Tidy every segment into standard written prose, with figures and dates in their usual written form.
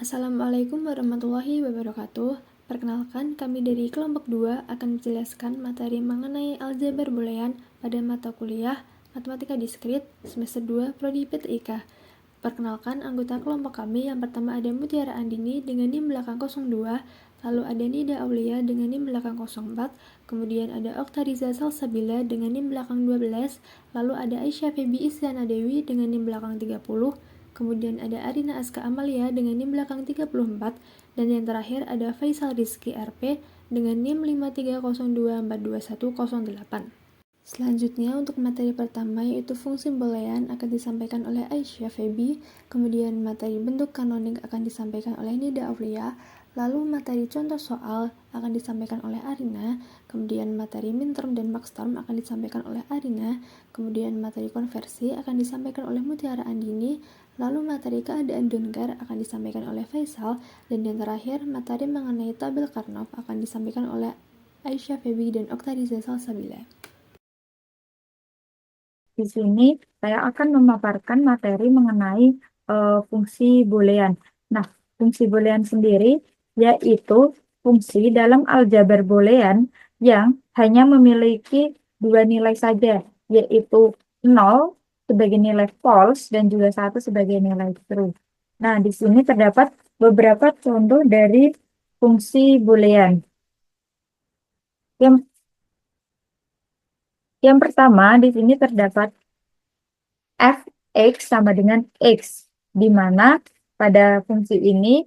Assalamualaikum warahmatullahi wabarakatuh. Perkenalkan, kami dari kelompok 2 akan menjelaskan materi mengenai aljabar boolean pada mata kuliah Matematika Diskrit semester 2 Prodi PTIK. Perkenalkan anggota kelompok kami. Yang pertama ada Mutiara Andini dengan NIM belakang 02, lalu ada Nida Aulia dengan NIM belakang 04, kemudian ada Oktariza Salsabila dengan NIM belakang 12, lalu ada Aisyah Febi Isyana Dewi dengan NIM belakang 30, kemudian ada Arina Aska Amalia dengan NIM belakang 34, dan yang terakhir ada Faisal Rizky RP dengan NIM 5302422108. Selanjutnya untuk materi pertama yaitu fungsi boolean akan disampaikan oleh Aisyah Febi, kemudian materi bentuk kanonik akan disampaikan oleh Nida Aulia, lalu materi contoh soal akan disampaikan oleh Arina, kemudian materi minterm dan maxterm akan disampaikan oleh Arina, kemudian materi konversi akan disampaikan oleh Mutiara Andini, lalu materi keadaan Dunker akan disampaikan oleh Faisal, dan yang terakhir materi mengenai tabel Karnoff akan disampaikan oleh Aisyah Febi dan Oktariza Salsabila. Di sini saya akan memaparkan materi mengenai fungsi boolean. Nah, fungsi boolean sendiri yaitu fungsi dalam aljabar boolean yang hanya memiliki dua nilai saja, yaitu 0 sebagai nilai false dan juga 1 sebagai nilai true. Nah, di sini terdapat beberapa contoh dari fungsi boolean. Yang, yang pertama di sini terdapat fx sama dengan x, di mana pada fungsi ini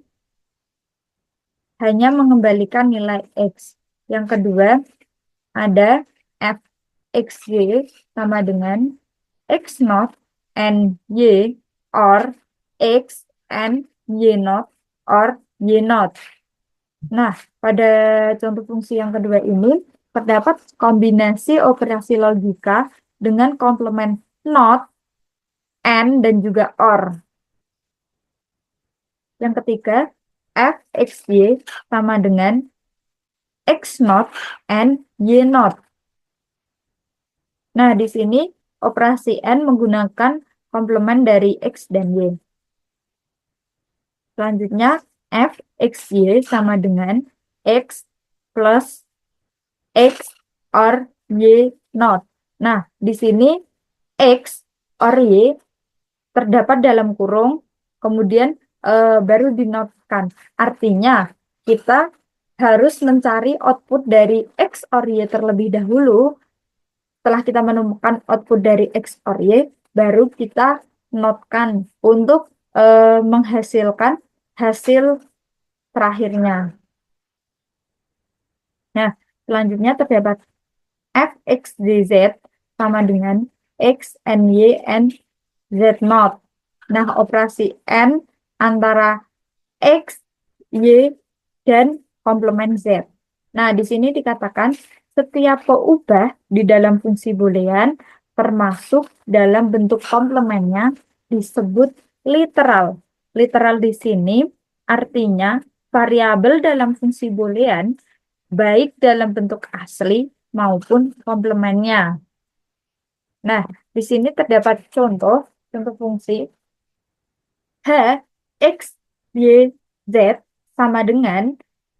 hanya mengembalikan nilai x. Yang kedua, ada fxy sama dengan x naught and y, or x and y naught or y naught. Nah, pada contoh fungsi yang kedua ini, terdapat kombinasi operasi logika dengan komplement not, and, dan juga or. Yang ketiga, fxy sama dengan x naught and y naught. Nah, di sini operasi n menggunakan komplement dari x dan y. Selanjutnya, fxy sama dengan x plus x or y naught. Nah, di sini x or y terdapat dalam kurung, kemudian baru dinotkan. Artinya, kita harus mencari output dari X or Y terlebih dahulu. Setelah kita menemukan output dari X or Y, baru kita notkan untuk menghasilkan hasil terakhirnya. Nah, selanjutnya terdapat fx dz sama dengan x and y and z naught. Nah, operasi n antara x, y, dan komplement z. Nah, di sini dikatakan setiap peubah di dalam fungsi boolean termasuk dalam bentuk komplementnya disebut literal. Literal di sini artinya variabel dalam fungsi boolean baik dalam bentuk asli maupun komplementnya. Nah, di sini terdapat contoh fungsi H, X, Y, Z sama dengan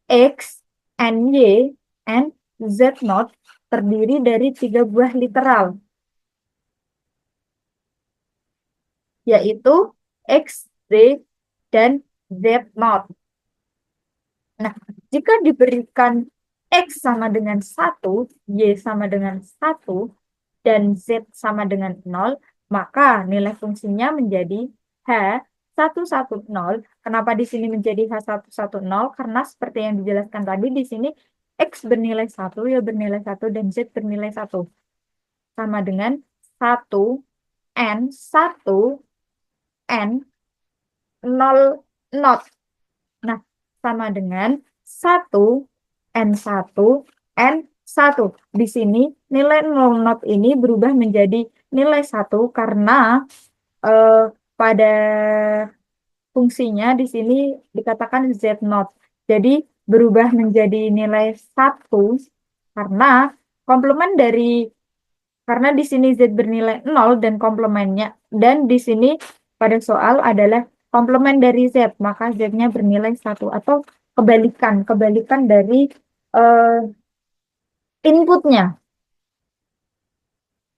X, and Y, and Z naught terdiri dari 3 buah literal, yaitu X, Z, dan Z naught. Nah, jika diberikan X sama dengan 1, Y sama dengan 1, dan Z sama dengan 0, maka nilai fungsinya menjadi H110. Kenapa di sini menjadi H110? Karena seperti yang dijelaskan tadi, di sini X bernilai 1, Y bernilai 1, dan Z bernilai 1. Sama dengan 1, N, 1, N, 0, not. Nah, sama dengan 1, N1, N1. Di sini nilai 0 not ini berubah menjadi nilai 1 karena pada fungsinya di sini dikatakan Z not. Jadi berubah menjadi nilai 1 karena komplement dari, karena di sini Z bernilai 0 dan komplementnya, dan di sini pada soal adalah komplement dari Z, maka Z-nya bernilai 1. Atau kebalikan dari eh, inputnya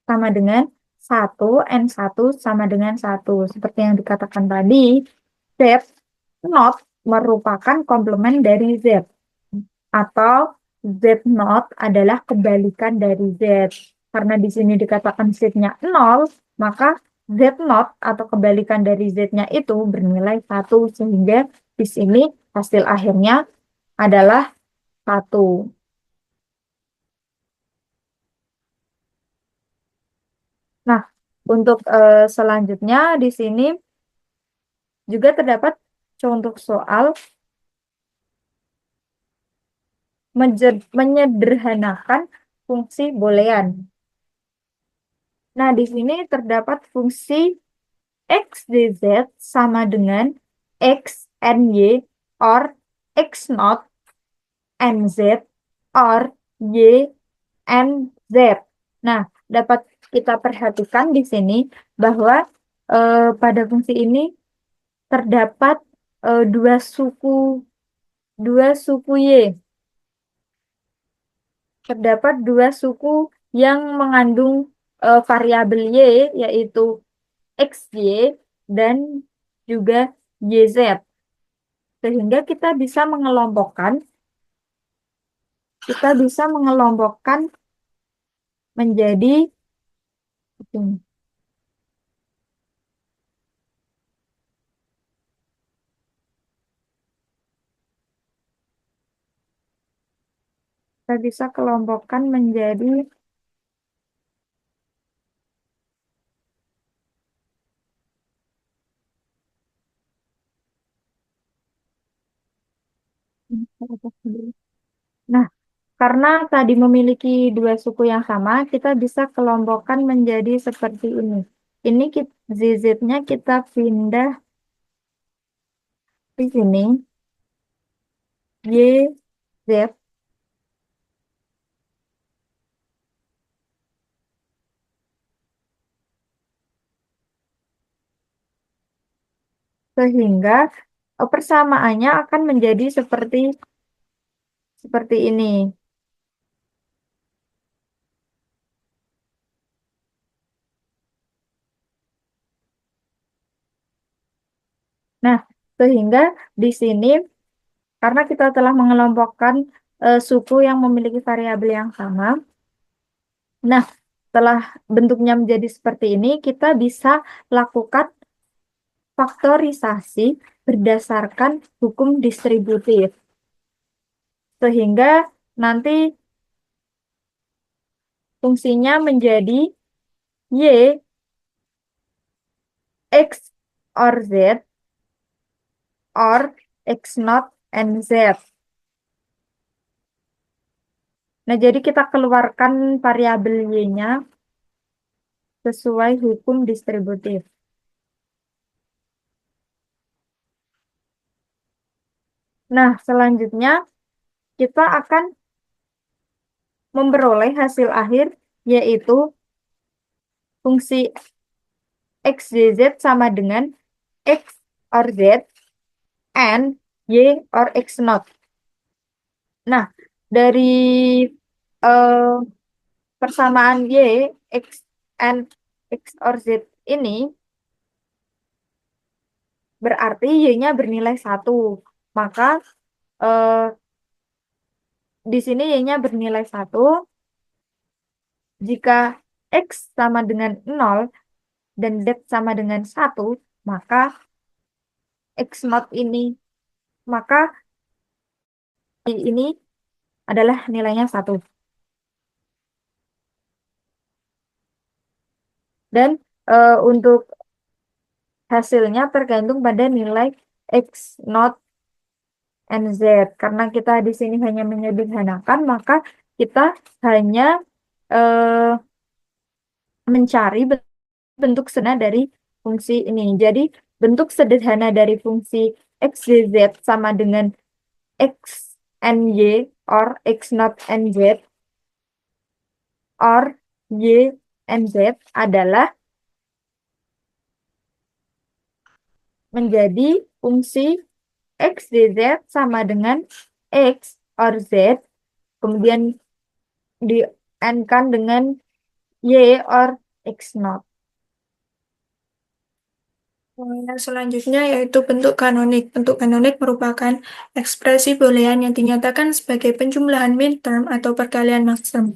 sama dengan 1, N1 sama dengan 1. Seperti yang dikatakan tadi, Z not merupakan komplement dari Z. Atau Z not adalah kebalikan dari Z. Karena di sini dikatakan Z-nya 0, maka Z not atau kebalikan dari Z-nya itu bernilai 1. Sehingga di sini hasil akhirnya adalah 1. Nah, untuk selanjutnya di sini juga terdapat contoh soal menyederhanakan fungsi boolean. Nah, di sini terdapat fungsi X dz sama dengan X ny or X naught nz or y nz. Nah, dapat kita perhatikan di sini bahwa pada fungsi ini terdapat dua suku y. Terdapat dua suku yang mengandung variabel y, yaitu xy dan juga yz. Sehingga kita bisa mengelompokkan menjadi kita bisa kelompokkan menjadi Nah, karena tadi memiliki dua suku yang sama, kita bisa kelompokkan menjadi seperti ini. Ini ZZ-nya kita pindah di sini. Y, Z, sehingga persamaannya akan menjadi seperti ini. Nah, sehingga di sini karena kita telah mengelompokkan suku yang memiliki variabel yang sama. Nah, setelah bentuknya menjadi seperti ini, kita bisa lakukan faktorisasi berdasarkan hukum distributif. Sehingga nanti fungsinya menjadi Y, X or Z, or X naught and Z. Nah, jadi kita keluarkan variabel Y-nya sesuai hukum distributif. Nah, selanjutnya kita akan memperoleh hasil akhir, yaitu fungsi X, Y, Z sama dengan X or Z and Y or X naught. Nah, dari eh, persamaan Y, X and X or Z ini berarti Y-nya bernilai 1. Maka eh, di sini Y-nya bernilai 1. Jika X sama dengan 0 dan Z sama dengan 1, maka X naught maka Y ini adalah nilainya 1. Dan untuk hasilnya tergantung pada nilai X naught and Z. Karena kita di sini hanya menyederhanakan, maka kita hanya eh, mencari bentuk sederhana dari fungsi ini. Jadi, bentuk sederhana dari fungsi X, Y, Z sama dengan X and Y or X naught and Z or Y, and Z adalah menjadi fungsi X dz sama dengan X or Z, kemudian di N-kan dengan Y or X naught. Yang selanjutnya yaitu bentuk kanonik. Bentuk kanonik merupakan ekspresi boolean yang dinyatakan sebagai penjumlahan minterm atau perkalian maxterm.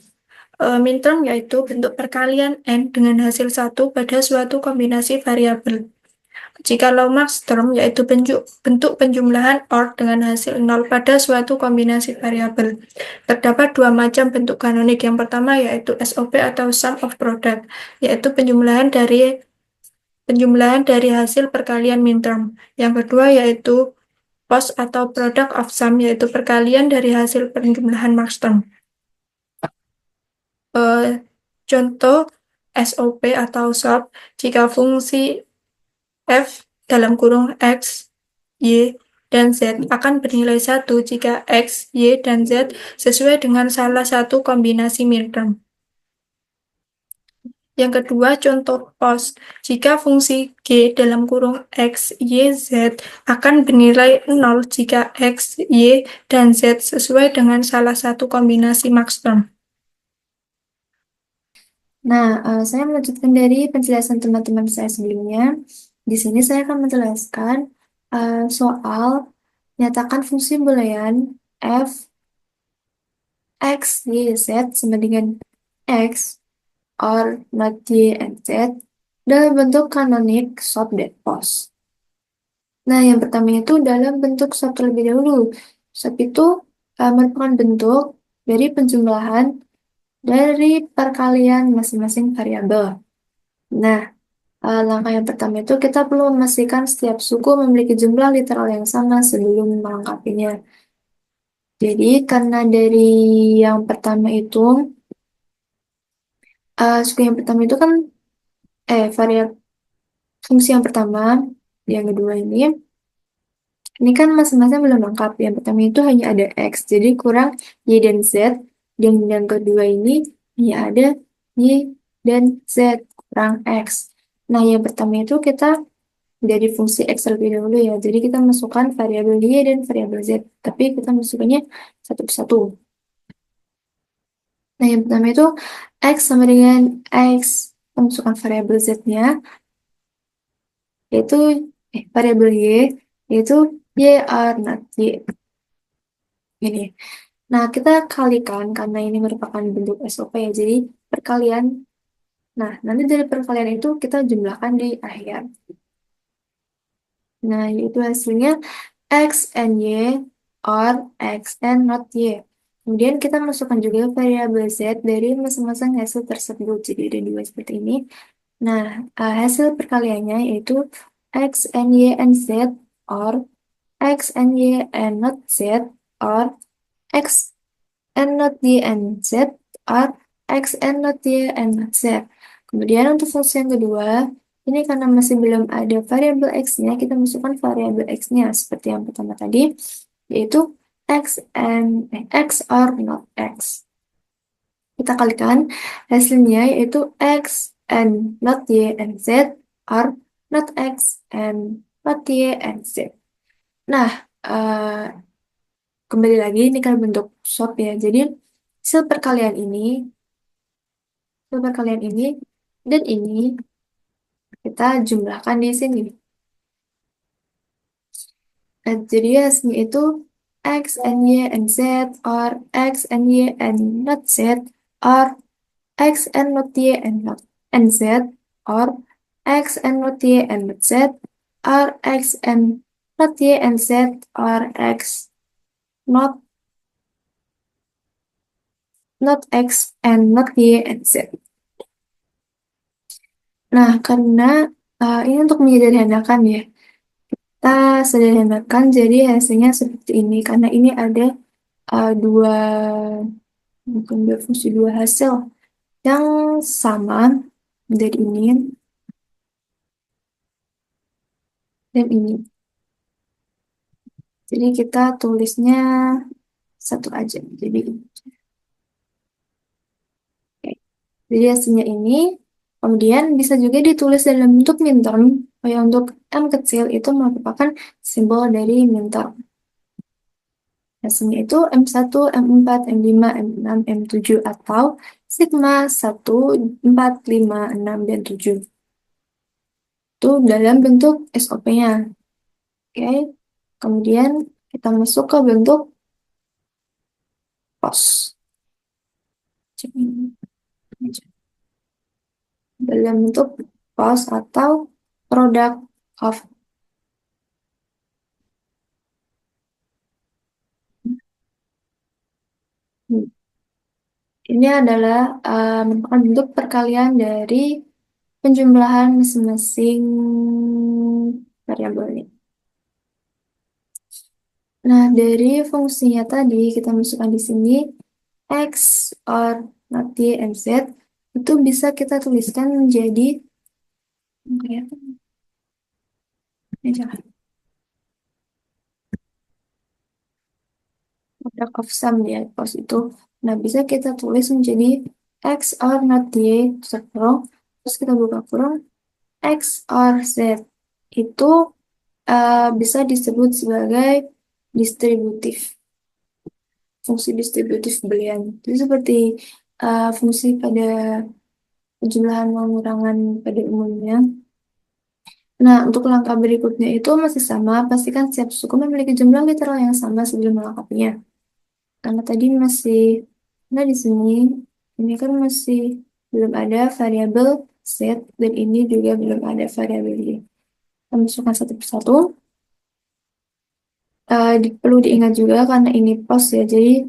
Minterm yaitu bentuk perkalian n dengan hasil satu pada suatu kombinasi variabel. Jikalau maxterm yaitu bentuk penjumlahan OR dengan hasil 0 pada suatu kombinasi variabel. Terdapat dua macam bentuk kanonik. Yang pertama yaitu SOP atau sum of product, yaitu penjumlahan dari hasil perkalian minterm. Yang kedua yaitu POS atau product of sum, yaitu perkalian dari hasil penjumlahan maxterm. Contoh SOP atau SOP jika fungsi f dalam kurung x, y, dan z akan bernilai 1 jika x, y, dan z sesuai dengan salah satu kombinasi minterm. Yang kedua, contoh POS. Jika fungsi G dalam kurung X, Y, Z akan bernilai 0 jika X, Y, dan Z sesuai dengan salah satu kombinasi maxterm. Nah, saya melanjutkan dari penjelasan teman-teman saya sebelumnya. Di sini saya akan menjelaskan soal nyatakan fungsi boolean f x, y, z sama dengan x or not y and z dalam bentuk kanonik SOP dan POS. Nah, yang pertama itu dalam bentuk SOP terlebih dahulu. SOP itu merupakan bentuk dari penjumlahan dari perkalian masing-masing variabel. Nah, langkah yang pertama itu kita perlu memastikan setiap suku memiliki jumlah literal yang sama sebelum melengkapinya. Jadi, karena dari yang pertama itu, suku yang pertama itu kan, variabel fungsi yang pertama, yang kedua ini kan masing-masing belum lengkap. Yang pertama itu hanya ada X, jadi kurang Y dan Z. Dan yang kedua ini hanya ada Y dan Z, kurang X. Nah, yang pertama itu kita dari fungsi X terlebih dahulu ya. Jadi kita masukkan variabel Y dan variabel Z. Tapi kita masukkannya satu persatu. Nah, yang pertama itu X sama dengan X. Kita masukkan variabel Z-nya, yaitu variabel Y, yaitu Y R not Y. Ini. Nah, kita kalikan karena ini merupakan bentuk SOP ya. Jadi perkalian. Nah, nanti dari perkalian itu kita jumlahkan di akhir. Nah, yaitu hasilnya X and Y or X and not Y. Kemudian kita masukkan juga variabel Z dari masing-masing hasil tersebut. Jadi ada dua seperti ini. Nah, hasil perkaliannya yaitu X and Y and Z or X and Y and not Z or X and not Y and Z or X and not Y and not Z. Kemudian untuk fungsi yang kedua, ini karena masih belum ada variabel X-nya, kita masukkan variabel X-nya seperti yang pertama tadi, yaitu X or not X. Kita kalikan hasilnya yaitu X and not Y and Z or not X and not Y and Z. Nah, kembali lagi ini kan bentuk SOP ya. Jadi hasil perkalian ini dan ini kita jumlahkan di sini. Jadi hasilnya itu X and Y and Z or X and Y and not Z or X and not Y and not and Z or X and not Y and not Z or X and not Y and Z or X not X and not Y and Z. Nah, karena ini untuk menyederhanakan ya, kita sederhanakan jadi hasilnya seperti ini. Karena ini ada bukan dua fungsi, dua hasil yang sama dari ini dan ini. Jadi kita tulisnya satu aja. Jadi Oke. Jadi hasilnya ini, kemudian bisa juga ditulis dalam bentuk minterm. Oh ya, untuk M kecil itu merupakan simbol dari minterm. Hasilnya itu M1, M4, M5, M6, M7 atau sigma 1, 4, 5, 6, dan 7. Itu dalam bentuk SOP-nya. Oke. Kemudian kita masuk ke bentuk POS. Dalam bentuk POS atau Product of. Ini adalah merupakan bentuk perkalian dari penjumlahan masing-masing variabel ini. Nah, dari fungsinya tadi kita masukkan di sini X or not Y and Z itu bisa kita tuliskan menjadi ini jangan. Product of sum ya pos itu. Nah, bisa kita tulis menjadi X or not Y tutup kurung, terus kita buka kurung X or Z itu bisa disebut sebagai distributif, fungsi distributif boolean. Jadi seperti fungsi pada penjumlahan pengurangan pada umumnya. Nah, untuk langkah berikutnya itu masih sama, pastikan setiap suku memiliki jumlah literal yang sama sebelum melengkapinya. Karena tadi masih, nah di sini, ini kan masih belum ada variabel set, dan ini juga belum ada variabel y. Kita masukkan satu persatu. Perlu diingat juga karena ini pos ya, jadi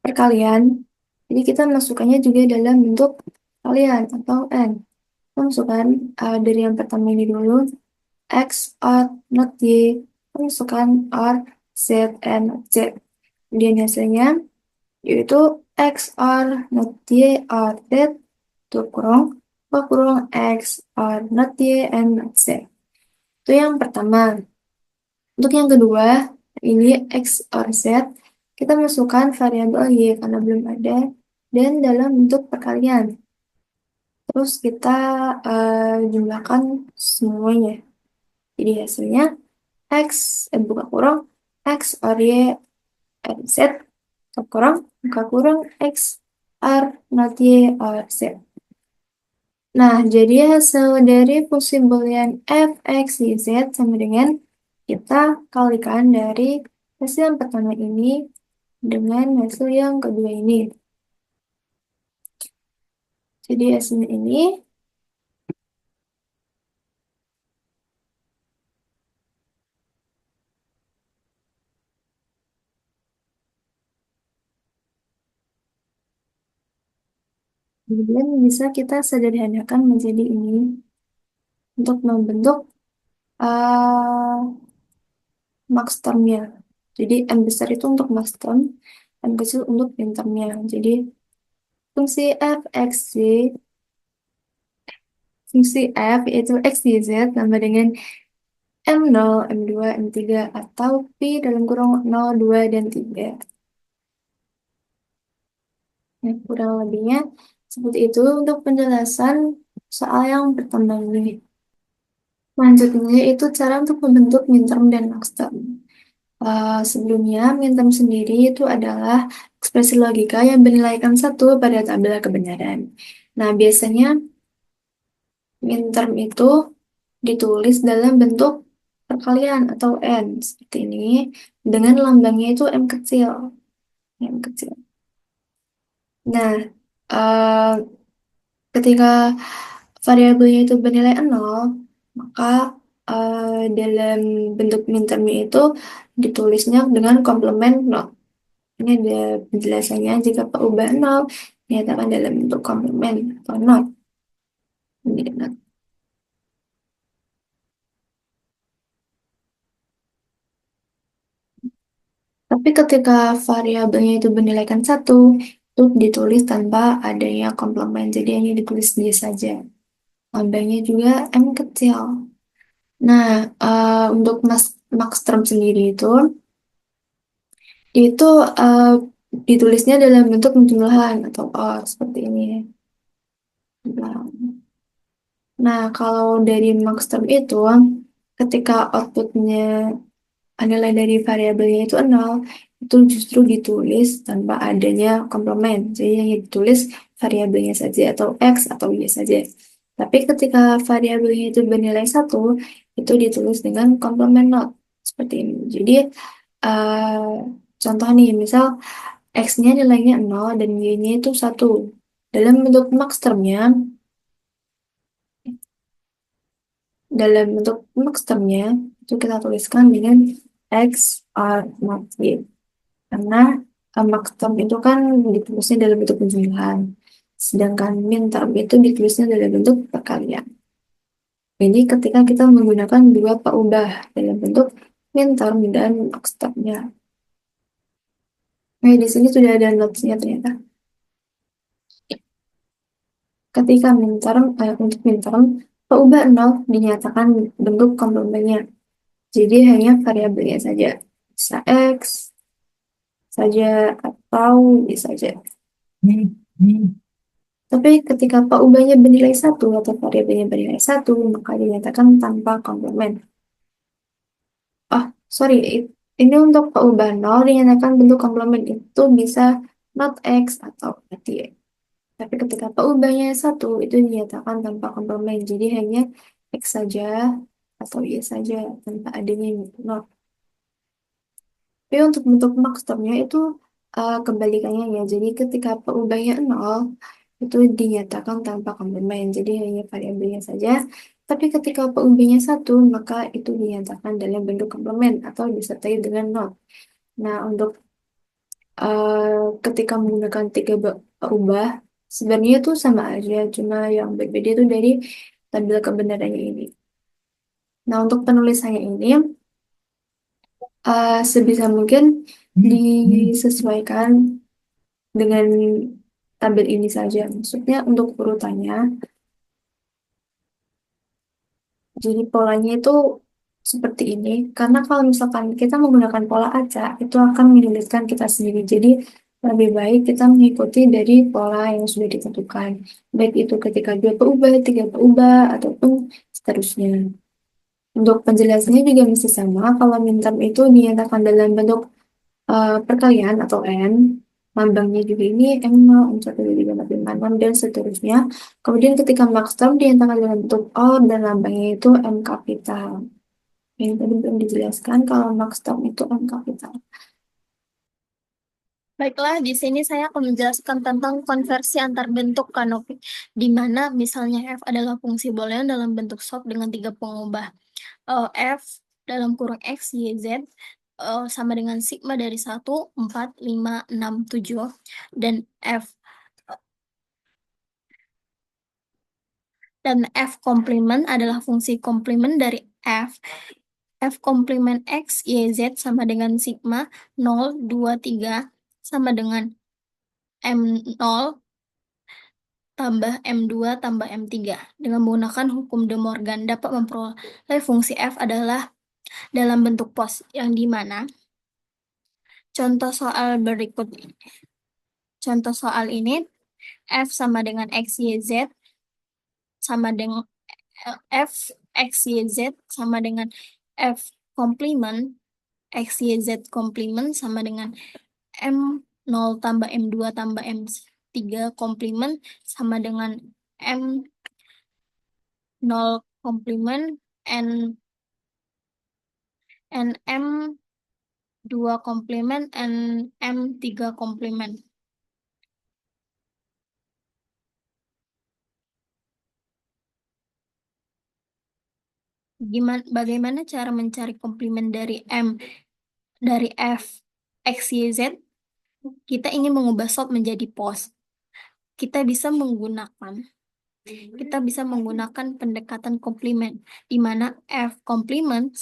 perkalian. Jadi kita masukkannya juga dalam bentuk kalian atau n. Kita masukkan dari yang pertama ini dulu, X or not Y, kita masukkan or Z and Z. Kemudian hasilnya yaitu X or not Y or Z itu kurung X or not Y and not Z. Itu yang pertama. Untuk yang kedua, ini X or Z, kita masukkan variabel Y karena belum ada, dan dalam bentuk perkalian. Terus kita jumlahkan semuanya. Jadi hasilnya X, buka kurung, X or Y, Z, tutup kurung, buka kurung, X or not Y or Z. Nah, jadi hasil dari fungsi boolean f, x, y, z sama dengan kita kalikan dari hasil yang pertama ini dengan hasil yang kedua ini. Jadi hasilnya ini kemudian bisa kita sederhanakan menjadi ini untuk membentuk uh, max termnya. Jadi M besar itu untuk max term, M kecil untuk min termnya. Jadi fungsi f, x, y, fungsi f yaitu x, y, z tambah dengan M0, M2, M3 atau Pi dalam kurung 0, 2, dan 3. Nah, kurang lebihnya seperti itu untuk penjelasan soal yang pertama ini. Selanjutnya itu cara untuk membentuk minterm dan maxterm. Sebelumnya, minterm sendiri itu adalah ekspresi logika yang bernilaikan 1 pada tabel kebenaran. Nah, biasanya minterm itu ditulis dalam bentuk perkalian atau n seperti ini dengan lambangnya itu m kecil. M kecil. Nah, eh, ketika variabelnya itu bernilai 0, maka dalam bentuk mintermnya itu ditulisnya dengan komplement 0. Ini ada penjelasannya jika perubahan 0 dinyatakan dalam bentuk komplement atau not. Menjadi not. Tapi ketika variabelnya itu bernilaikan 1, itu ditulis tanpa adanya komplement. Jadi hanya ditulis dia saja. Lambangnya juga M kecil. Nah, untuk max term sendiri itu ditulisnya dalam bentuk penjumlahan atau OR seperti ini. Nah, Nah, kalau dari maxterm itu, ketika outputnya nilai dari variabelnya itu 0, itu justru ditulis tanpa adanya komplement. Jadi hanya ditulis variabelnya saja atau X atau Y saja. Tapi ketika variabelnya itu bernilai 1, itu ditulis dengan komplement not. Seperti ini. Jadi, contoh nih, misal X-nya nilainya 0 dan Y-nya itu 1. Dalam bentuk maxtermnya, itu kita tuliskan dengan X or not Y. Karena maxterm itu kan ditulisnya dalam bentuk penjumlahan. Sedangkan minterm itu ditulisnya dalam bentuk perkalian. Ini ketika kita menggunakan dua peubah dalam bentuk minterm dan maxtermnya. Nah, di sini sudah ada notes-nya ternyata. Ketika untuk minterm, peubah 0 dinyatakan bentuk komplementnya. Jadi hanya variabelnya saja. Bisa X saja atau Y saja. Tapi ketika peubahnya bernilai 1 atau variabelnya bernilai 1, maka dinyatakan tanpa komplement. Oh, sorry. Ini untuk peubah 0 dinyatakan bentuk komplement itu bisa not X atau not Y. Tapi ketika peubahnya 1, itu dinyatakan tanpa komplement. Jadi hanya X saja atau Y saja tanpa adanya not. Tapi untuk bentuk maxtermnya itu kebalikannya ya. Jadi ketika peubahnya 0, itu dinyatakan tanpa komplement. Jadi hanya variabelnya saja. Tapi ketika peubahnya 1, maka itu dinyatakan dalam bentuk komplement atau disertai dengan not. Nah, untuk ketika menggunakan tiga peubah, sebenarnya itu sama aja. Cuma yang berbeda itu dari tabel kebenarannya ini. Nah, untuk penulisannya ini, sebisa mungkin disesuaikan dengan tabel ini saja. Maksudnya untuk urutannya, jadi polanya itu seperti ini. Karena kalau misalkan kita menggunakan pola acak, itu akan menyulitkan kita sendiri. Jadi lebih baik kita mengikuti dari pola yang sudah ditentukan. Baik itu ketika dua peubah, tiga peubah, ataupun seterusnya. Untuk penjelasannya juga masih sama. Kalau minterm itu dinyatakan dalam bentuk perkalian atau N, lambangnya juga ini M0, M1, 2, 3, 4, 5, 6, dan seterusnya. Kemudian ketika maxterm dinyatakan dalam bentuk O dan lambangnya itu M kapital. Yang tadi belum dijelaskan kalau maxterm itu M kapital. Baiklah, di sini saya akan menjelaskan tentang konversi antar bentuk kanopi, di mana misalnya F adalah fungsi boolean dalam bentuk SOP dengan tiga pengubah. F dalam kurung X, Y, Z sama dengan sigma dari 1, 4, 5, 6, 7, dan F komplement adalah fungsi komplement dari F komplement X, Y, Z sama dengan sigma 0, 2, 3 sama dengan M0 tambah M2 tambah M3. Dengan menggunakan hukum De Morgan dapat memperoleh fungsi F adalah dalam bentuk pos, yang dimana contoh soal berikut ini. Contoh soal ini, F sama dengan X, Y, Z sama dengan F, X, Y, Z sama dengan F komplement, X, Y, Z komplement sama dengan M0 tambah M2 tambah M3 komplement sama dengan M0 komplement N M2 komplement and M3 komplement. Bagaimana cara mencari komplement dari F X Y Z? Kita ingin mengubah SOP menjadi POS. Kita bisa menggunakan pendekatan komplement, di mana F komplement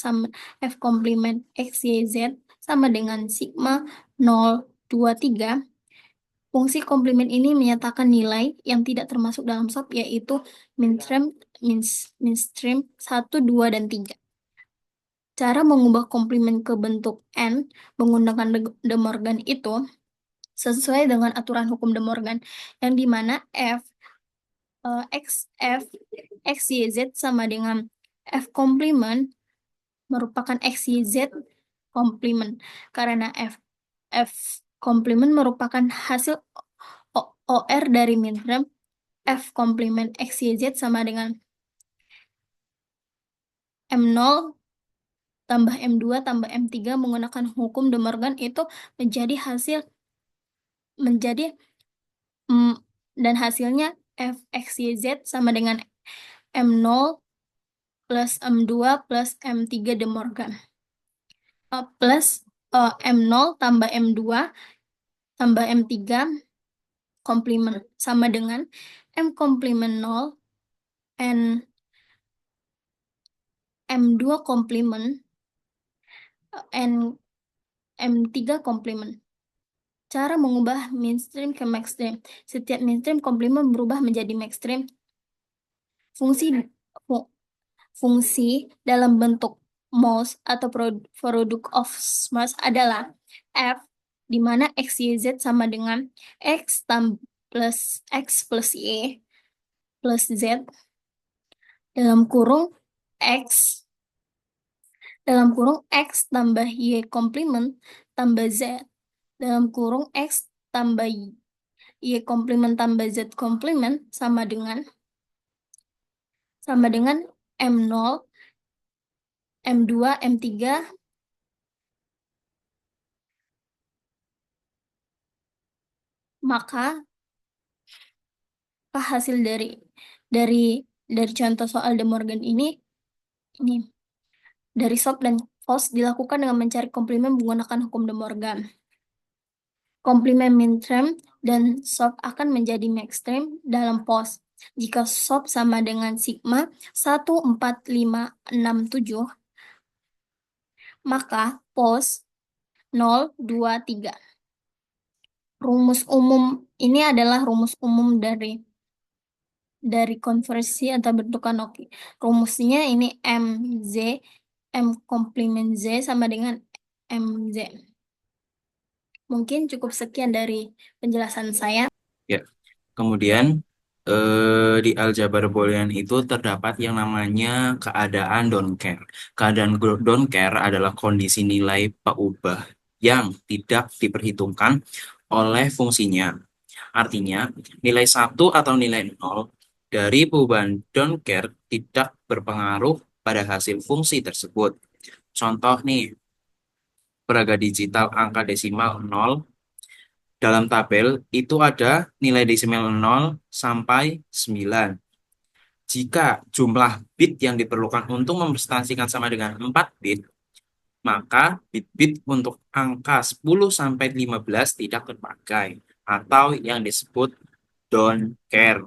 X Y Z sama dengan sigma 0, 2, 3. Fungsi komplement ini menyatakan nilai yang tidak termasuk dalam SOP, yaitu minstream 1, 2, dan 3. Cara mengubah komplement ke bentuk N menggunakan De Morgan itu sesuai dengan aturan hukum De Morgan, yang dimana F X, Y, Z sama dengan F komplement merupakan X, Y, Z komplement. Karena F komplement merupakan hasil OR dari minterm, F komplement X, Y, Z sama dengan M0 tambah M2 tambah M3 menggunakan hukum De Morgan itu menjadi dan hasilnya F X Y Z sama dengan M0 plus M2 plus M3 De Morgan plus M0 tambah M2 tambah M3 komplement sama dengan M komplement 0 and M2 komplement and M3 komplement. Cara mengubah mainstream ke maxstream. Setiap mainstream komplement berubah menjadi maxstream. Fungsi dalam bentuk moles atau product of smash adalah F, di mana X, Y, Z sama dengan X plus Y plus Z dalam kurung X tambah Y komplement tambah Z dalam kurung X tambah Y komplement tambah Z komplement sama dengan M0, M2, M3, maka hasil dari contoh soal De Morgan ini dari SOP dan FOS dilakukan dengan mencari komplement menggunakan hukum De Morgan. Komplement minterm dan SOP akan menjadi maxstream dalam POS. Jika SOP sama dengan sigma 14567, maka POS 0, 2, 3. Rumus umum ini adalah rumus umum dari konversi antar bentuk Kanoki. Rumusnya ini M komplement Z sama dengan MZ. Mungkin cukup sekian dari penjelasan saya. Ya, kemudian di aljabar Boolean itu terdapat yang namanya keadaan don't care. Keadaan don't care adalah kondisi nilai peubah yang tidak diperhitungkan oleh fungsinya. Artinya, nilai 1 atau nilai 0 dari perubahan don't care tidak berpengaruh pada hasil fungsi tersebut. Contoh nih, peraga digital angka desimal 0. Dalam tabel itu ada nilai desimal 0 sampai 9. Jika jumlah bit yang diperlukan untuk mempresentasikan sama dengan 4 bit, maka bit-bit untuk angka 10 sampai 15 tidak terpakai atau yang disebut don't care.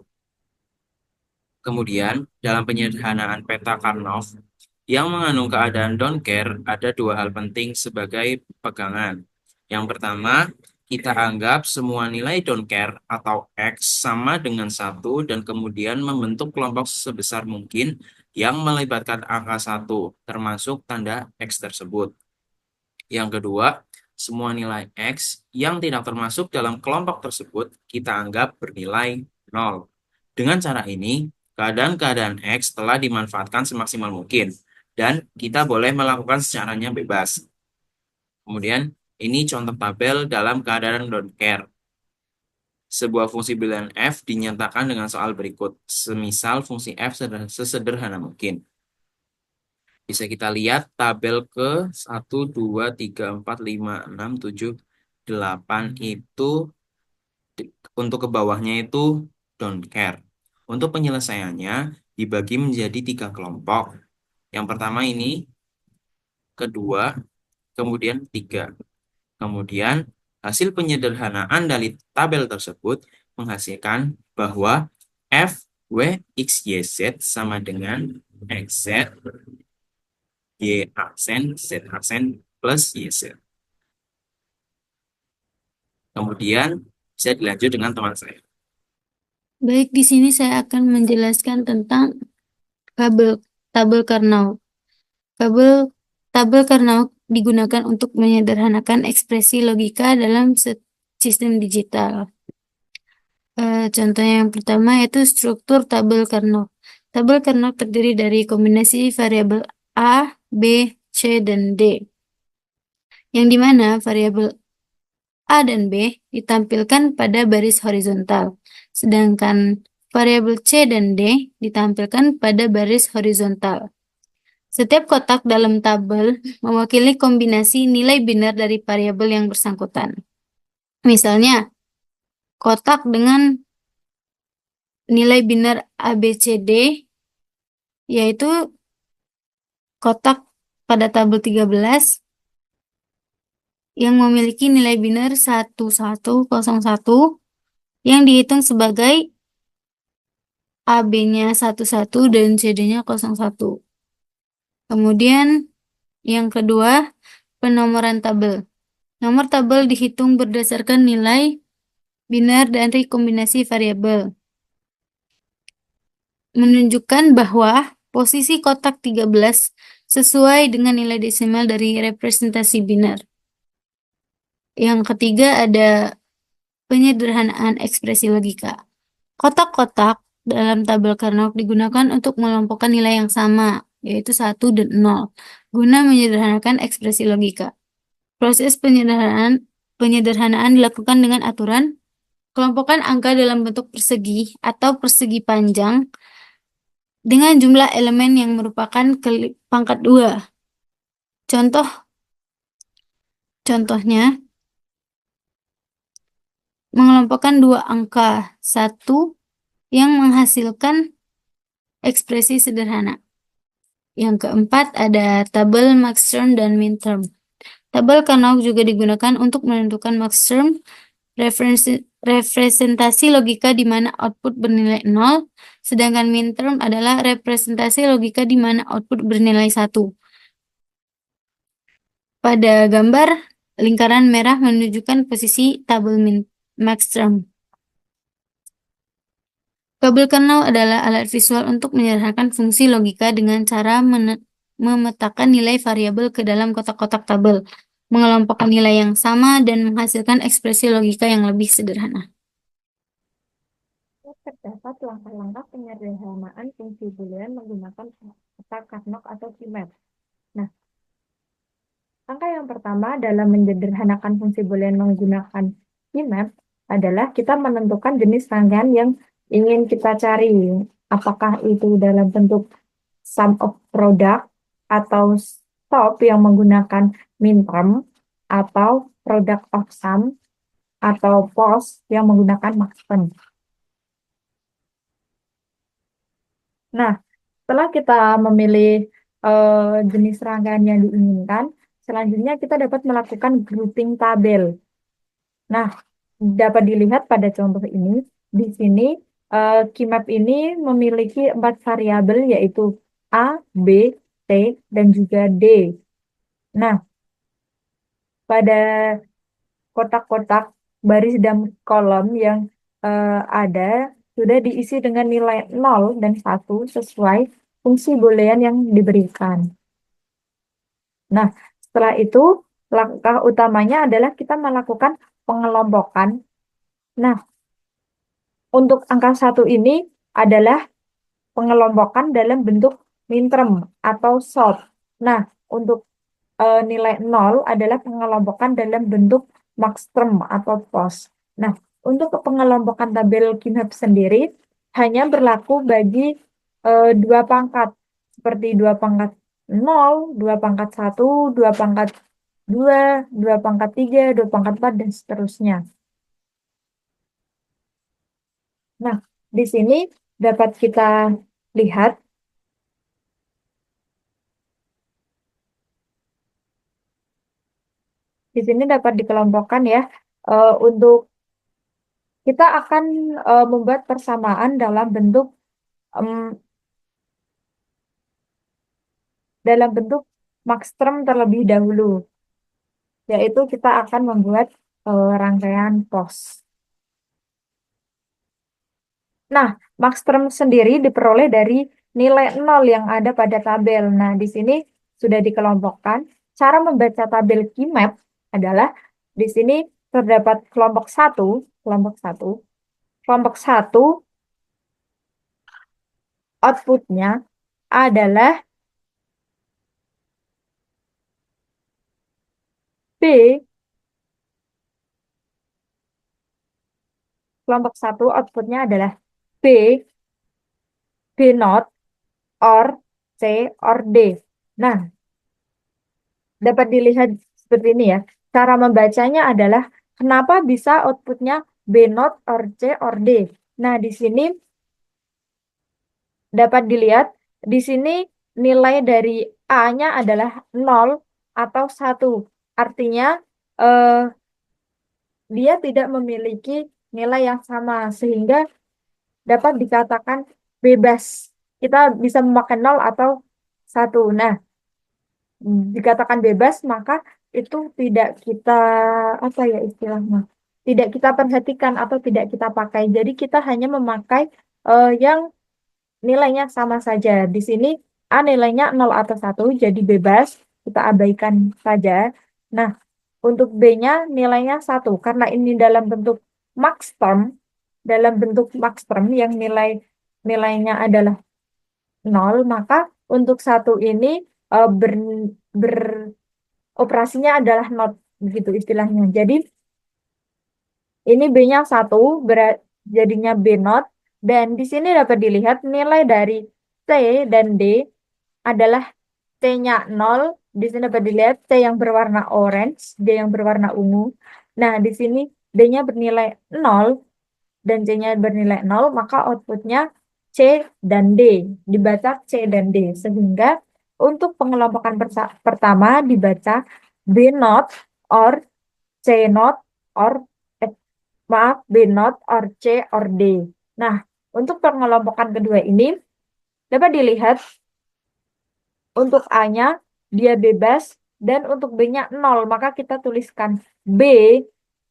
Kemudian, dalam penyederhanaan peta Karnaugh yang mengandung keadaan don't care, ada dua hal penting sebagai pegangan. Yang pertama, kita anggap semua nilai don't care atau X sama dengan 1 dan kemudian membentuk kelompok sebesar mungkin yang melibatkan angka 1, termasuk tanda X tersebut. Yang kedua, semua nilai X yang tidak termasuk dalam kelompok tersebut kita anggap bernilai 0. Dengan cara ini, keadaan-keadaan X telah dimanfaatkan semaksimal mungkin dan kita boleh melakukan secaranya bebas. Kemudian, ini contoh tabel dalam keadaan don't care. Sebuah fungsi Boolean f dinyatakan dengan soal berikut. Semisal fungsi f sesederhana mungkin. Bisa kita lihat tabel ke 1, 2, 3, 4, 5, 6, 7, 8 itu untuk ke bawahnya itu don't care. Untuk penyelesaiannya dibagi menjadi 3 kelompok. Yang pertama ini, kedua, kemudian 3. Kemudian hasil penyederhanaan dari tabel tersebut menghasilkan bahwa f, w, x, y, z sama dengan x, z, y aksen, z aksen plus y, z. Kemudian bisa dilanjut dengan teman saya. Baik, di sini saya akan menjelaskan tentang tabel Karnaugh. Tabel Karnaugh digunakan untuk menyederhanakan ekspresi logika dalam sistem digital. Contohnya yang pertama yaitu struktur tabel Carnot. Tabel Carnot terdiri dari kombinasi variabel A, B, C, dan D. Yang dimana variabel A dan B ditampilkan pada baris horizontal, sedangkan variabel C dan D ditampilkan pada baris horizontal. Setiap kotak dalam tabel mewakili kombinasi nilai binar dari variabel yang bersangkutan. Misalnya, kotak dengan nilai binar ABCD yaitu kotak pada tabel 13 yang memiliki nilai binar 1101 yang dihitung sebagai AB-nya 11 dan CD-nya 01. Kemudian yang kedua, penomoran tabel. Nomor tabel dihitung berdasarkan nilai binar dari kombinasi variabel, menunjukkan bahwa posisi kotak 13 sesuai dengan nilai desimal dari representasi binar. Yang ketiga ada penyederhanaan ekspresi logika. Kotak-kotak dalam tabel Carnot digunakan untuk mengelompokkan nilai yang sama, yaitu 1 dan 0, guna menyederhanakan ekspresi logika. Proses penyederhanaan dilakukan dengan aturan kelompokan angka dalam bentuk persegi atau persegi panjang dengan jumlah elemen yang merupakan pangkat 2. Contohnya, mengelompokkan dua angka 1 yang menghasilkan ekspresi sederhana. Yang keempat ada tabel max term dan min term. Tabel Carnot juga digunakan untuk menentukan max term, representasi logika di mana output bernilai 0, sedangkan min term adalah representasi logika di mana output bernilai 1. Pada gambar, lingkaran merah menunjukkan posisi tabel max term. Tabel Carnot adalah alat visual untuk menyederhanakan fungsi logika dengan cara memetakan nilai variabel ke dalam kotak-kotak tabel, mengelompokkan nilai yang sama, dan menghasilkan ekspresi logika yang lebih sederhana. Terdapat langkah-langkah penyederhanaan fungsi boolean menggunakan kotak Carnot atau Kimap. Nah, langkah yang pertama dalam menyederhanakan fungsi boolean menggunakan Kimap adalah kita menentukan jenis rangkaian yang ingin kita cari. Apakah itu dalam bentuk sum of product atau stop yang menggunakan min term, atau product of sum, atau post yang menggunakan max term. Nah, setelah kita memilih jenis rangkaian yang diinginkan, selanjutnya kita dapat melakukan grouping tabel. Nah, dapat dilihat pada contoh ini, di sini Kimap ini memiliki 4 variabel yaitu A, B, C, dan juga D. Nah, pada kotak-kotak baris dan kolom yang ada sudah diisi dengan nilai 0 dan 1 sesuai fungsi boolean yang diberikan. Nah, setelah itu langkah utamanya adalah kita melakukan pengelompokan. Nah, untuk angka 1 ini adalah pengelompokan dalam bentuk min term atau sort. Nah, untuk nilai 0 adalah pengelompokan dalam bentuk max term atau post. Nah, untuk pengelompokan tabel Kimap sendiri hanya berlaku bagi 2 pangkat, seperti 2 pangkat 0, 2 pangkat 1, 2 pangkat 2, 2 pangkat 3, 2 pangkat 4, dan seterusnya. Nah, di sini dapat kita lihat di sini dapat dikelompokkan ya, untuk kita akan membuat persamaan dalam bentuk max term terlebih dahulu, yaitu kita akan membuat rangkaian post. Nah, max term sendiri diperoleh dari nilai 0 yang ada pada tabel. Nah, di sini sudah dikelompokkan. Cara membaca tabel Kimap adalah di sini terdapat kelompok 1, kelompok 1 outputnya adalah B. Kelompok 1 outputnya adalah B, B not, or C, or D. Nah, dapat dilihat seperti ini ya. Cara membacanya adalah kenapa bisa outputnya B not, or C, or D. Nah, di sini dapat dilihat, di sini nilai dari A-nya adalah 0 atau 1. Artinya, dia tidak memiliki nilai yang sama, sehingga dapat dikatakan bebas. Kita bisa memakai 0 atau 1. Nah, dikatakan bebas, maka itu tidak kita, apa ya istilahnya, tidak kita perhatikan atau tidak kita pakai. Jadi kita hanya memakai yang nilainya sama saja. Di sini A nilainya 0 atau 1, jadi bebas, kita abaikan saja. Nah, untuk B-nya nilainya 1, karena ini dalam bentuk max term, yang nilainya adalah 0, maka untuk 1 ini beroperasinya adalah not, begitu istilahnya. Jadi ini B-nya 1, jadinya B not, dan di sini dapat dilihat nilai dari C dan D adalah C-nya 0, di sini dapat dilihat C yang berwarna orange, D yang berwarna ungu. Nah, di sini D-nya bernilai 0 dan C-nya bernilai 0, maka outputnya C dan D, dibaca C dan D. Sehingga untuk pengelompokan pertama dibaca B not or C not or B not or C or D. Nah, untuk pengelompokan kedua ini dapat dilihat untuk A-nya dia bebas dan untuk B-nya 0, maka kita tuliskan B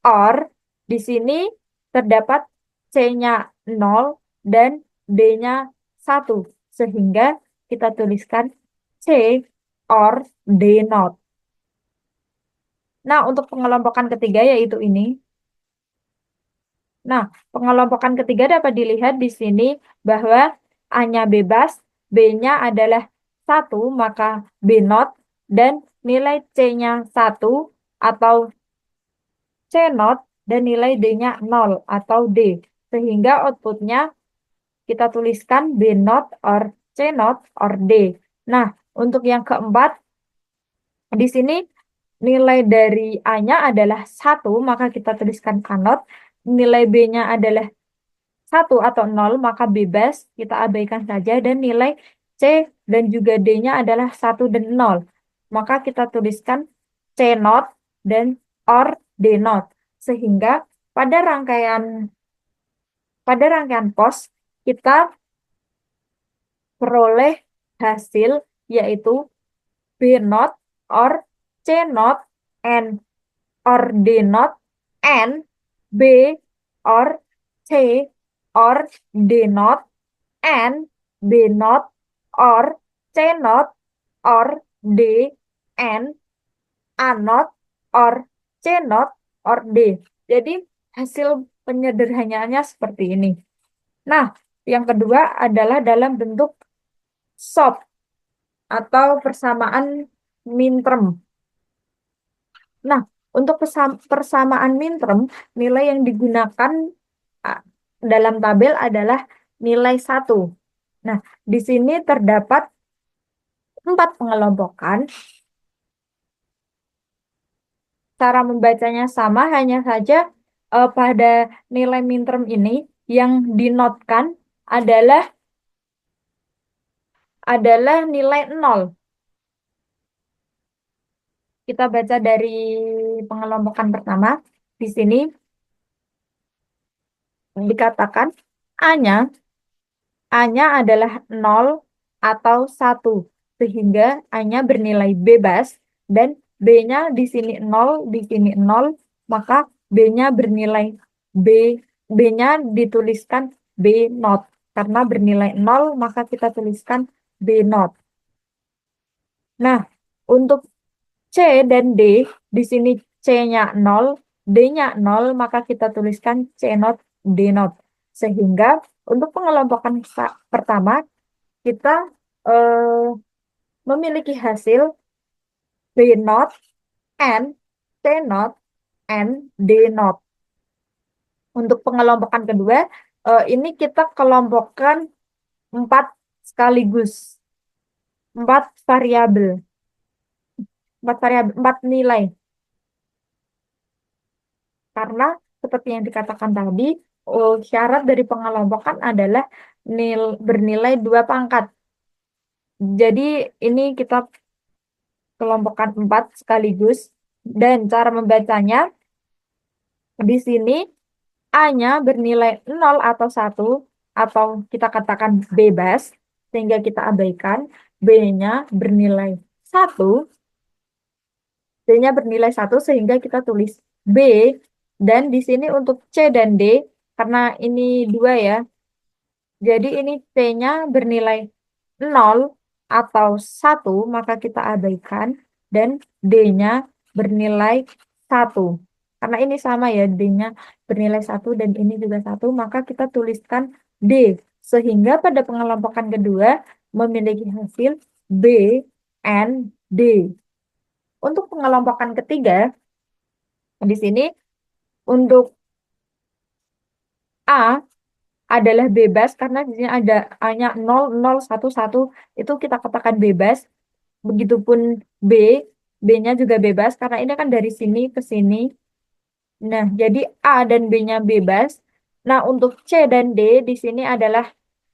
or di sini terdapat C-nya 0 dan D-nya 1, sehingga kita tuliskan C or D not. Nah, untuk pengelompokan ketiga yaitu ini. Nah, pengelompokan ketiga dapat dilihat di sini bahwa A-nya bebas, B-nya adalah 1, maka B not, dan nilai C-nya 1 atau C not, dan nilai D-nya 0 atau D. Sehingga outputnya kita tuliskan B not or C not or D. Nah, untuk yang keempat, di sini nilai dari A-nya adalah 1, maka kita tuliskan A not. Nilai B-nya adalah 1 atau 0, maka bebas, kita abaikan saja. Dan nilai C dan juga D-nya adalah 1 dan 0. Maka kita tuliskan C not dan or D not. Sehingga pada rangkaian pos, kita peroleh hasil yaitu B not or C not and or D not and B or C or D not and B not or C not or D and A not or C not or D. Jadi hasil penyederhanaannya seperti ini. Nah, yang kedua adalah dalam bentuk SOP atau persamaan minterm. Nah, untuk persamaan minterm, nilai yang digunakan dalam tabel adalah nilai 1. Nah, di sini terdapat 4 pengelompokan. Cara membacanya sama, hanya saja pada nilai minterm ini yang dinotkan adalah nilai 0. Kita baca dari pengelompokan pertama. Di sini dikatakan A-nya adalah 0 atau 1, sehingga A-nya bernilai bebas, dan B-nya di sini 0, di sini 0, maka B-nya bernilai B-nya dituliskan B not. Karena bernilai 0, maka kita tuliskan B not. Nah, untuk C dan D, di sini C-nya 0, D-nya 0, maka kita tuliskan C not, D not. Sehingga untuk pengelompokan pertama kita memiliki hasil B not, N, C not, and D not. Untuk pengelompokan kedua, ini kita kelompokkan 4 sekaligus. 4 variabel. 4 nilai. Karena seperti yang dikatakan tadi, syarat dari pengelompokan adalah bernilai 2 pangkat. Jadi ini kita kelompokkan 4 sekaligus. Dan cara membacanya, di sini A-nya bernilai 0 atau 1, atau kita katakan bebas, sehingga kita abaikan. B-nya bernilai 1, D-nya bernilai 1, sehingga kita tulis B. Dan di sini untuk C dan D, karena ini 2 ya, jadi ini C-nya bernilai 0 atau 1, maka kita abaikan. Dan D-nya bernilai 1. Karena ini sama ya, D-nya bernilai 1 dan ini juga 1, maka kita tuliskan D. Sehingga pada pengelompokan kedua memiliki hasil B and D. Untuk pengelompokan ketiga, di sini untuk A adalah bebas karena di sini ada A-nya 0, 0, 1, 1, itu kita katakan bebas. Begitupun B, B-nya juga bebas karena ini kan dari sini ke sini. Nah, jadi A dan B-nya bebas. Nah, untuk C dan D di sini adalah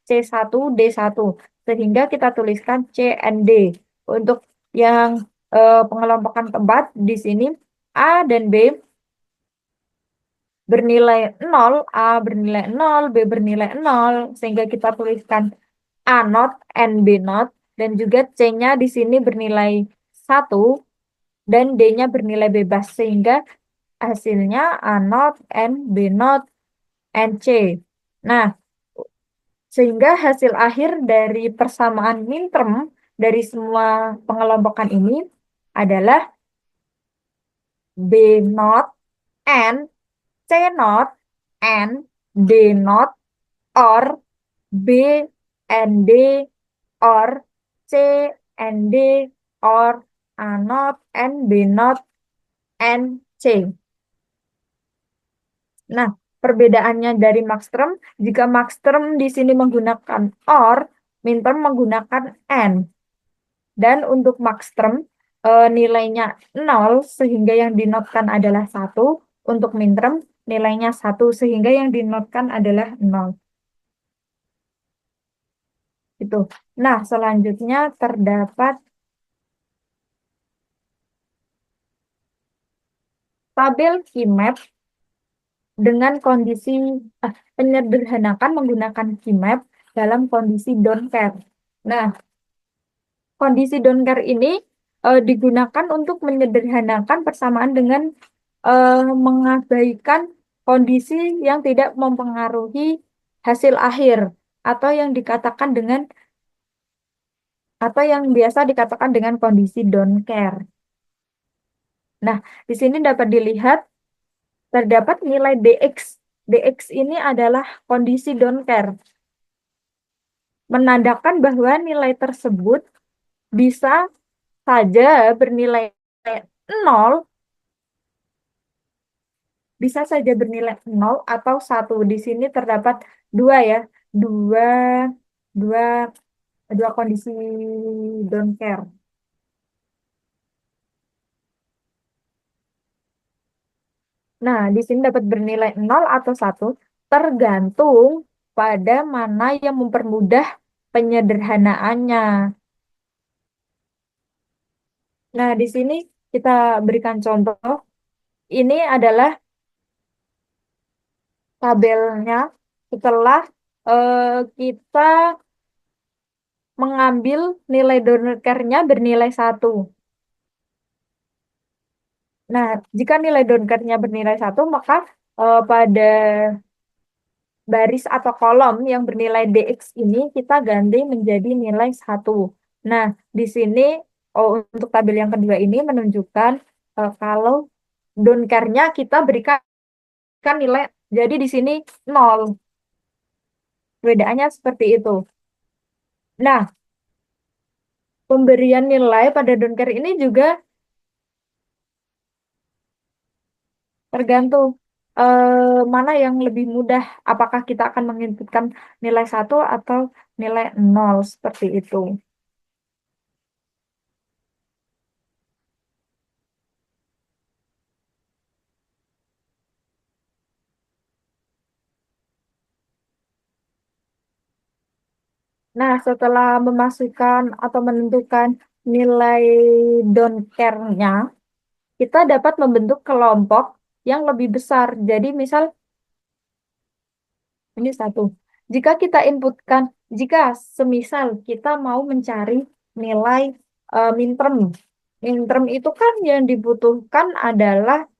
C1, D1. Sehingga kita tuliskan C and D. Untuk yang pengelompokan keempat di sini A dan B bernilai 0, A bernilai 0, B bernilai 0, sehingga kita tuliskan A not and B not, dan juga C-nya di sini bernilai 1 dan D-nya bernilai bebas, sehingga hasilnya A not and B not and C. Nah, sehingga hasil akhir dari persamaan minterm dari semua pengelompokan ini adalah B not and C not and D not, or B and D, or C and D, or A not and B not and C. Nah, perbedaannya dari maxterm, jika maxterm di sini menggunakan or, minterm menggunakan and. Dan untuk maxterm nilainya 0 sehingga yang dinotkan adalah 1. Untuk minterm nilainya 1 sehingga yang dinotkan adalah 0. Itu. Nah, selanjutnya terdapat tabel Keymap dengan kondisi penyederhanakan menggunakan Keymap dalam kondisi don't care. Nah, kondisi don't care ini digunakan untuk menyederhanakan persamaan dengan mengabaikan kondisi yang tidak mempengaruhi hasil akhir, atau yang dikatakan dengan, atau yang biasa dikatakan dengan kondisi don't care. Nah, di sini dapat dilihat terdapat nilai dx. Dx ini adalah kondisi don't care, menandakan bahwa nilai tersebut bisa saja bernilai 0, bisa saja bernilai 0 atau 1. Di sini terdapat 2 ya, dua kondisi don't care. Nah, di sini dapat bernilai 0 atau 1 tergantung pada mana yang mempermudah penyederhanaannya. Nah, di sini kita berikan contoh. Ini adalah tabelnya setelah kita mengambil nilai don't care-nya bernilai 1. Nah, jika nilai don't care-nya bernilai 1, maka pada baris atau kolom yang bernilai dx ini kita ganti menjadi nilai 1. Nah, di sini untuk tabel yang kedua ini menunjukkan kalau don't care-nya kita berikan nilai, jadi di sini 0. Perbedaannya seperti itu. Nah, pemberian nilai pada Donker ini juga tergantung mana yang lebih mudah. Apakah kita akan menginputkan nilai 1 atau nilai 0 seperti itu. Nah, setelah memasukkan atau menentukan nilai don't care-nya, kita dapat membentuk kelompok yang lebih besar. Jadi, misal ini 1. Jika kita inputkan, jika semisal kita mau mencari nilai minterm. Minterm itu kan yang dibutuhkan adalah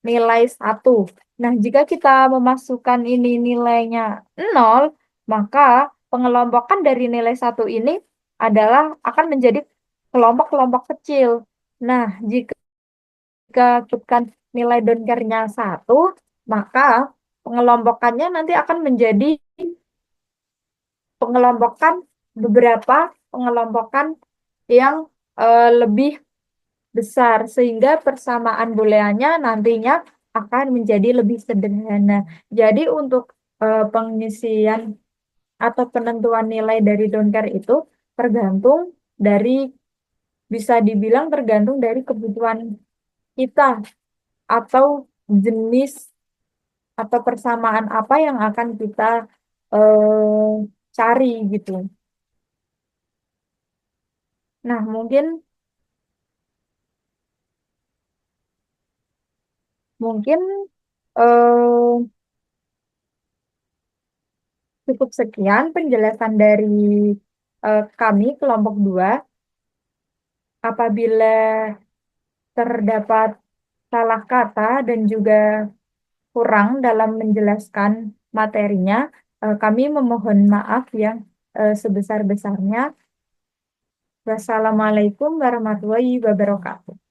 nilai 1. Nah, jika kita memasukkan ini nilainya 0, maka pengelompokan dari nilai 1 ini adalah akan menjadi kelompok-kelompok kecil. Nah, jika kita nilai donkernya 1, maka pengelompokannya nanti akan menjadi beberapa pengelompokan yang lebih besar, sehingga persamaan booleannya nantinya akan menjadi lebih sederhana. Jadi untuk pengisian atau penentuan nilai dari donker itu tergantung dari, bisa dibilang tergantung dari kebutuhan kita atau jenis atau persamaan apa yang akan kita cari gitu. Nah, mungkin eh, cukup sekian penjelasan dari kami kelompok 2. Apabila terdapat salah kata dan juga kurang dalam menjelaskan materinya, kami memohon maaf yang sebesar-besarnya. Wassalamualaikum warahmatullahi wabarakatuh.